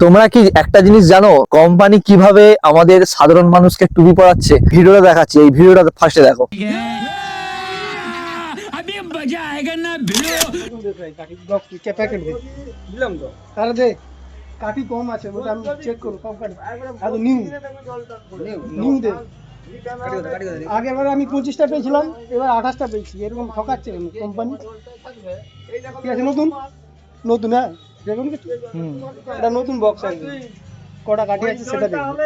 তোমরা কি একটা জিনিস জানো, কোম্পানি কিভাবে আমাদের সাধারণ মানুষকে টুপি পরাচ্ছে? ভিডিওটা দেখাচ্ছি, এই ভিডিওটা ফার্স্টে দেখো। কাঠি কম আছে ওটা আমি চেক করব কম কাঠি আর নিউ নিউ দে আগেরবার আমি 25টা পেয়েছিলাম, এবার 28টা পেয়েছি। এরকম ঠকাচ্ছে কোম্পানি। ঠিক আছে, নতুন নতুন হ্যাঁ দেখুন কিছু এটা নতুন বক্স আছে। কটা কাঠি আছে সেটা দেখুন,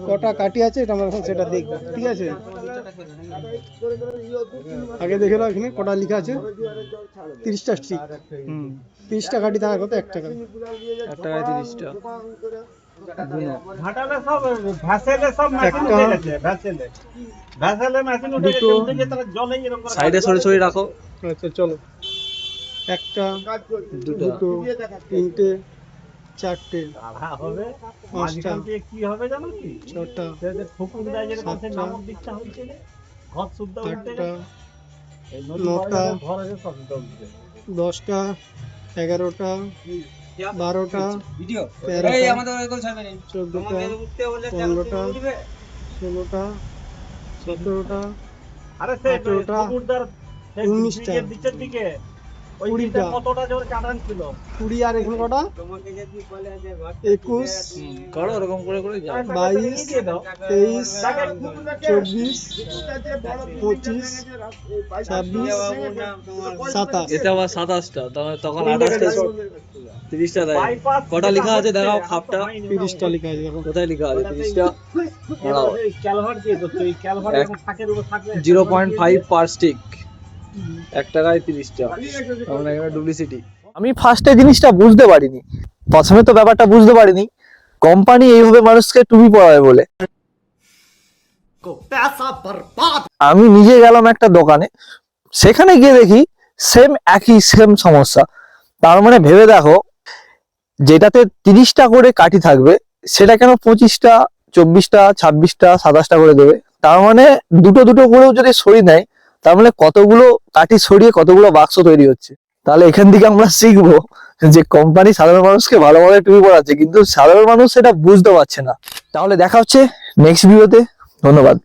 কটা কাঠি আছে এটা আমরা সেটা দেখব। ঠিক আছে, আগে দেখে নাও এখানে কটা লেখা আছে। 30টা স্টিক, 30টা কাঠি থাকার কথা। 1 টাকা, 1 টাকায় 30টা। ঘাটালে সব ভ্যাসেলে সব মেশিন উঠে গেছে। ভ্যাসেলে মেশিন উঠে গেছে, উঠে গিয়ে তারা জলে এরকম করে সাইডে সরে সরে রাখো। আচ্ছা চলো, 1টা 2টো 3টে 4টে আধা হবে। 5টা মাঝখান দিয়ে কি হবে জানো কি? 6টা যে ঠুকুর দেয় যেরকম সে নামক দিকটা হচ্ছে ঘর শুদ্ধ উঠতে 8টা এই নদী 9টা ঘর আছে সব উঠতে 10টা 11টা 12টা 13টা 14টা 15টা 16টা 17টা আরে সে 18টা ঠুকুরদার 19টা নিচের দিকে ওই 20টা দিকটা কতটা জোর কাটান ছিল। 20 আর এখানে কটা 21 করো এরকম করে করে যাও। 22 23 24 25 26 27। এটা আবার 27টা, তখন 28টা 30টা দেয়। কটা লেখা আছে দেখাও খাপটা। 30টা লেখা আছে দেখো। কোথায় লেখা আছে 30টা? দাঁড়াও, এই ক্যালভার্ট দিয়ে তো এই ক্যালভার্ট এক- এরকম থাকের উপর থাকবে 0.5 পার স্টিক, 1 টাকায় 30টা। আমরা এখানে ডুপ্লিসিটি। আমি ফার্স্টে জিনিসটা বুঝতে পারিনি, প্রথমে তো ব্যাপারটা বুঝতে পারিনি কোম্পানি এইভাবে মানুষকে টুপি পরাবে বলে। আমি নিজে গেলাম একটা দোকানে, সেখানে গিয়ে দেখি একই সমস্যা। তার মানে ভেবে দেখো, যেটাতে 30টা করে কাঠি থাকবে সেটা কেন 25টা 24টা 26টা 27টা করে দেবে? তার মানে দুটো দুটো করেও যদি সরিয়ে নেয়, তার মানে কতগুলো কাঠি সরিয়ে কতগুলো বাক্স তৈরি হচ্ছে। তাহলে এখান থেকে আমরা শিখবো যে কোম্পানি সাধারণ মানুষকে ভালোভাবে টুপি পরাচ্ছে, কিন্তু সাধারণ মানুষ সেটা বুঝতে পারছে না। তাহলে দেখা হচ্ছে নেক্সট ভিডিওতে। ধন্যবাদ।